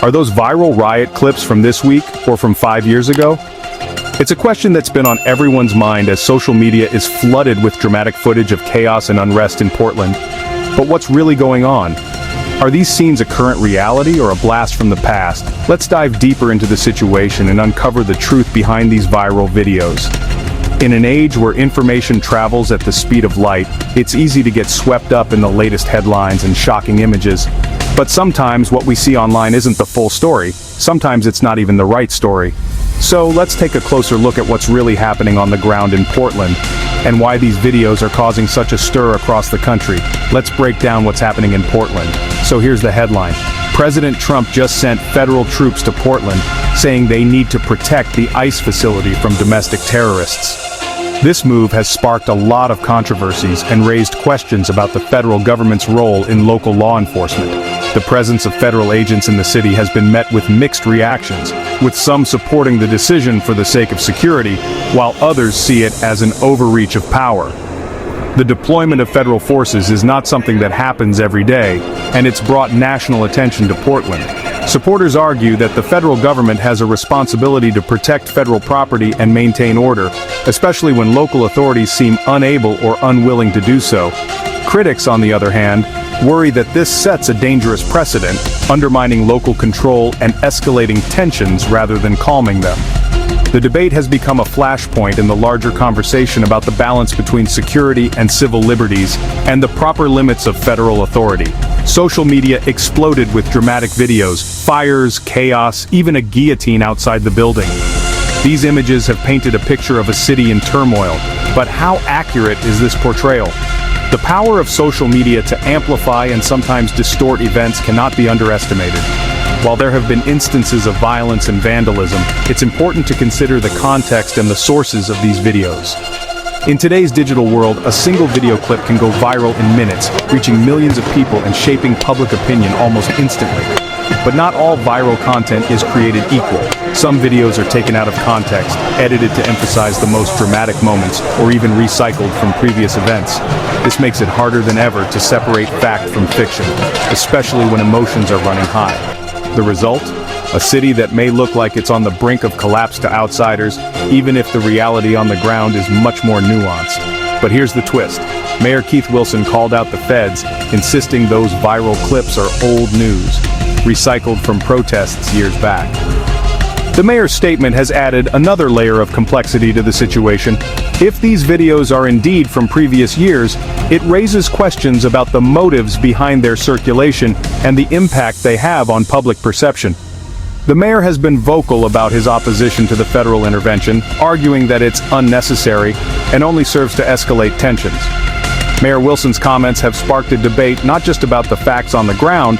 Are those viral riot clips from this week or from 5 years ago? It's a question that's been on everyone's mind as social media is flooded with dramatic footage of chaos and unrest in Portland. But what's really going on? Are these scenes a current reality or a blast from the past? Let's dive deeper into the situation and uncover the truth behind these viral videos. In an age where information travels at the speed of light, it's easy to get swept up in the latest headlines and shocking images. But sometimes what we see online isn't the full story. Sometimes it's not even the right story. So let's take a closer look at what's really happening on the ground in Portland and why these videos are causing such a stir across the country. Let's break down what's happening in Portland. So here's the headline. President Trump just sent federal troops to Portland, saying they need to protect the ICE facility from domestic terrorists. This move has sparked a lot of controversies and raised questions about the federal government's role in local law enforcement. The presence of federal agents in the city has been met with mixed reactions, with some supporting the decision for the sake of security, while others see it as an overreach of power. The deployment of federal forces is not something that happens every day, and it's brought national attention to Portland. Supporters argue that the federal government has a responsibility to protect federal property and maintain order, especially when local authorities seem unable or unwilling to do so. Critics, on the other hand, worry that this sets a dangerous precedent, undermining local control and escalating tensions rather than calming them. The debate has become a flashpoint in the larger conversation about the balance between security and civil liberties and the proper limits of federal authority. Social media exploded with dramatic videos, fires, chaos, even a guillotine outside the building. These images have painted a picture of a city in turmoil, but how accurate is this portrayal? The power of social media to amplify and sometimes distort events cannot be underestimated. While there have been instances of violence and vandalism, it's important to consider the context and the sources of these videos. In today's digital world, a single video clip can go viral in minutes, reaching millions of people and shaping public opinion almost instantly. But not all viral content is created equal. Some videos are taken out of context, edited to emphasize the most dramatic moments, or even recycled from previous events. This makes it harder than ever to separate fact from fiction, especially when emotions are running high. The result? A city that may look like it's on the brink of collapse to outsiders, even if the reality on the ground is much more nuanced. But here's the twist. Mayor Keith Wilson called out the feds, insisting those viral clips are old news, recycled from protests years back. The mayor's statement has added another layer of complexity to the situation. If these videos are indeed from previous years, it raises questions about the motives behind their circulation and the impact they have on public perception. The mayor has been vocal about his opposition to the federal intervention, arguing that it's unnecessary and only serves to escalate tensions. Mayor Wilson's comments have sparked a debate not just about the facts on the ground,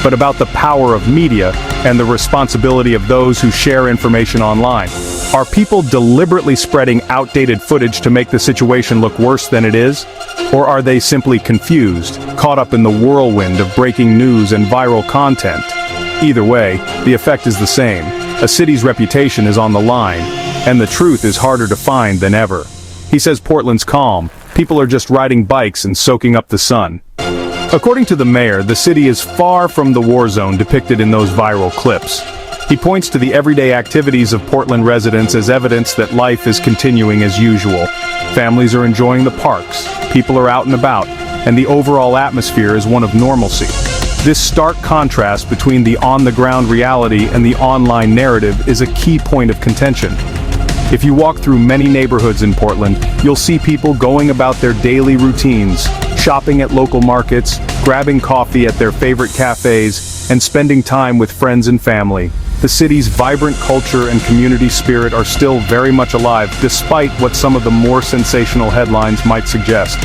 but about the power of media and the responsibility of those who share information online. Are people deliberately spreading outdated footage to make the situation look worse than it is? Or are they simply confused, caught up in the whirlwind of breaking news and viral content? Either way, the effect is the same. A city's reputation is on the line, and the truth is harder to find than ever. He says Portland's calm. People are just riding bikes and soaking up the sun. According to the mayor, the city is far from the war zone depicted in those viral clips. He points to the everyday activities of Portland residents as evidence that life is continuing as usual. Families are enjoying the parks, people are out and about, and the overall atmosphere is one of normalcy. This stark contrast between the on-the-ground reality and the online narrative is a key point of contention. If you walk through many neighborhoods in Portland, you'll see people going about their daily routines, shopping at local markets, grabbing coffee at their favorite cafes, and spending time with friends and family. The city's vibrant culture and community spirit are still very much alive, despite what some of the more sensational headlines might suggest.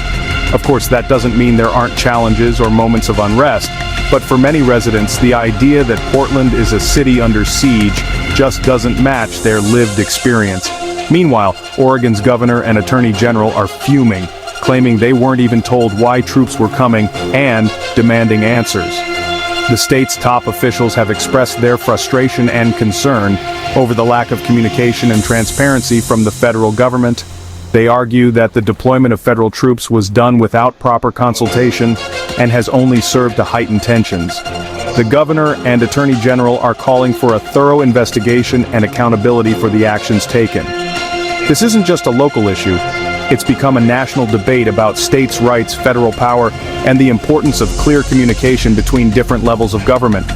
Of course, that doesn't mean there aren't challenges or moments of unrest, but for many residents, the idea that Portland is a city under siege just doesn't match their lived experience. Meanwhile, Oregon's governor and attorney general are fuming, claiming they weren't even told why troops were coming and demanding answers. The state's top officials have expressed their frustration and concern over the lack of communication and transparency from the federal government. They argue that the deployment of federal troops was done without proper consultation and has only served to heighten tensions. The governor and attorney general are calling for a thorough investigation and accountability for the actions taken. This isn't just a local issue. It's become a national debate about states' rights, federal power, and the importance of clear communication between different levels of government.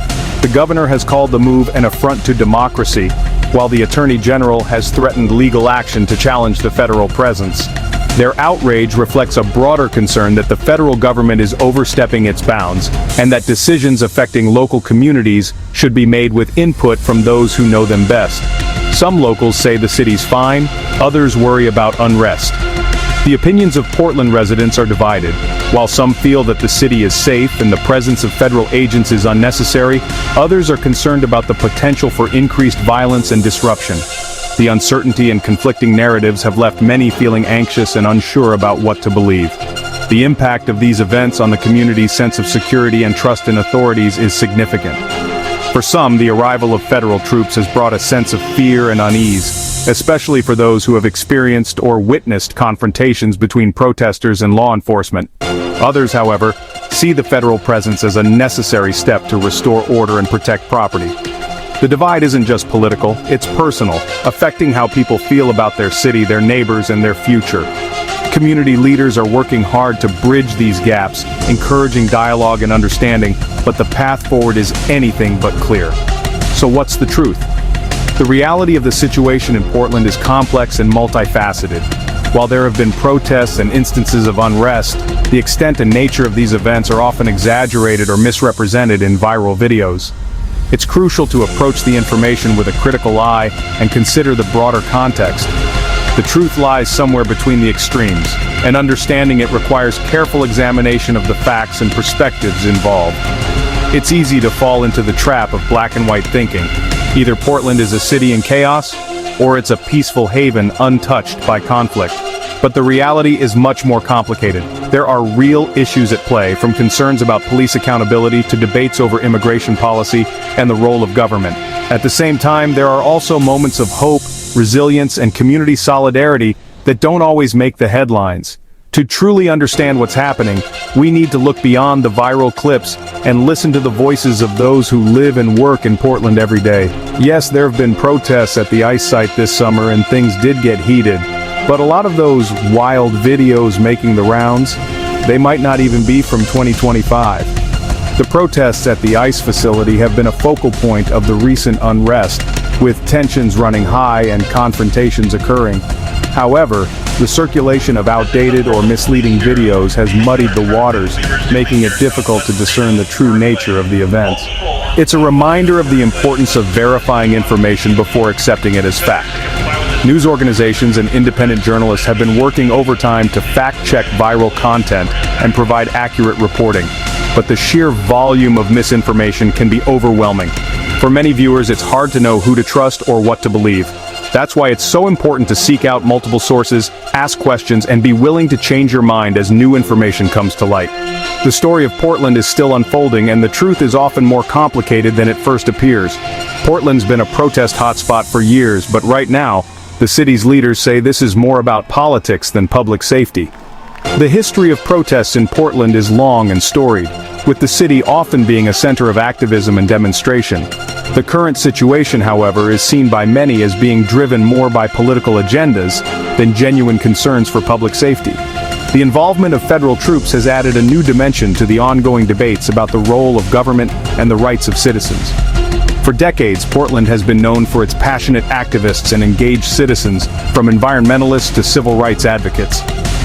The governor has called the move an affront to democracy, while the attorney general has threatened legal action to challenge the federal presence. Their outrage reflects a broader concern that the federal government is overstepping its bounds, and that decisions affecting local communities should be made with input from those who know them best. Some locals say the city's fine, others worry about unrest. The opinions of Portland residents are divided. While some feel that the city is safe and the presence of federal agents is unnecessary, others are concerned about the potential for increased violence and disruption. The uncertainty and conflicting narratives have left many feeling anxious and unsure about what to believe. The impact of these events on the community's sense of security and trust in authorities is significant. For some, the arrival of federal troops has brought a sense of fear and unease, especially for those who have experienced or witnessed confrontations between protesters and law enforcement. Others, however, see the federal presence as a necessary step to restore order and protect property. The divide isn't just political, it's personal, affecting how people feel about their city, their neighbors, and their future. Community leaders are working hard to bridge these gaps, encouraging dialogue and understanding, but the path forward is anything but clear. So what's the truth? The reality of the situation in Portland is complex and multifaceted. While there have been protests and instances of unrest, the extent and nature of these events are often exaggerated or misrepresented in viral videos. It's crucial to approach the information with a critical eye and consider the broader context. The truth lies somewhere between the extremes, and understanding it requires careful examination of the facts and perspectives involved. It's easy to fall into the trap of black and white thinking. Either Portland is a city in chaos, or it's a peaceful haven untouched by conflict. But the reality is much more complicated. There are real issues at play, from concerns about police accountability to debates over immigration policy and the role of government. At the same time, there are also moments of hope, resilience, and community solidarity that don't always make the headlines. To truly understand what's happening, we need to look beyond the viral clips and listen to the voices of those who live and work in Portland every day. Yes, there have been protests at the ICE site this summer and things did get heated, but a lot of those wild videos making the rounds, they might not even be from 2025. The protests at the ICE facility have been a focal point of the recent unrest, with tensions running high and confrontations occurring. However, the circulation of outdated or misleading videos has muddied the waters, making it difficult to discern the true nature of the events. It's a reminder of the importance of verifying information before accepting it as fact. News organizations and independent journalists have been working overtime to fact-check viral content and provide accurate reporting. But the sheer volume of misinformation can be overwhelming. For many viewers, it's hard to know who to trust or what to believe. That's why it's so important to seek out multiple sources, ask questions, and be willing to change your mind as new information comes to light. The story of Portland is still unfolding, and the truth is often more complicated than it first appears. Portland's been a protest hotspot for years, but right now, the city's leaders say this is more about politics than public safety. The history of protests in Portland is long and storied, with the city often being a center of activism and demonstration. The current situation, however, is seen by many as being driven more by political agendas than genuine concerns for public safety. The involvement of federal troops has added a new dimension to the ongoing debates about the role of government and the rights of citizens. For decades, Portland has been known for its passionate activists and engaged citizens, from environmentalists to civil rights advocates.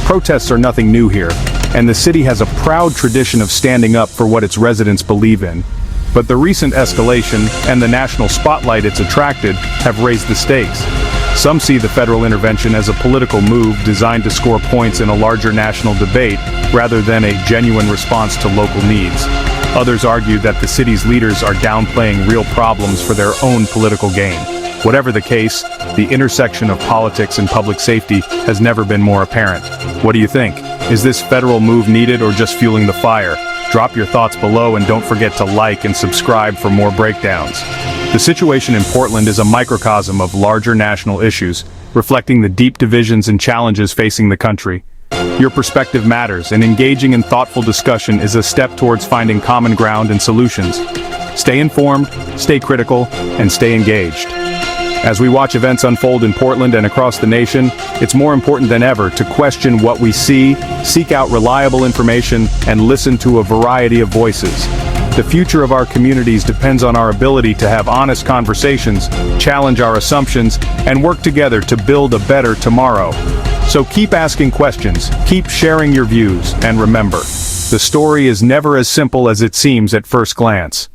Protests are nothing new here, and the city has a proud tradition of standing up for what its residents believe in. But the recent escalation and the national spotlight it's attracted have raised the stakes. Some see the federal intervention as a political move designed to score points in a larger national debate rather than a genuine response to local needs. Others argue that the city's leaders are downplaying real problems for their own political gain. Whatever the case, the intersection of politics and public safety has never been more apparent. What do you think? Is this federal move needed or just fueling the fire? Drop your thoughts below and don't forget to like and subscribe for more breakdowns. The situation in Portland is a microcosm of larger national issues, reflecting the deep divisions and challenges facing the country. Your perspective matters, and engaging in thoughtful discussion is a step towards finding common ground and solutions. Stay informed, stay critical, and stay engaged. As we watch events unfold in Portland and across the nation, it's more important than ever to question what we see, seek out reliable information, and listen to a variety of voices. The future of our communities depends on our ability to have honest conversations, challenge our assumptions, and work together to build a better tomorrow. So keep asking questions, keep sharing your views, and remember, the story is never as simple as it seems at first glance.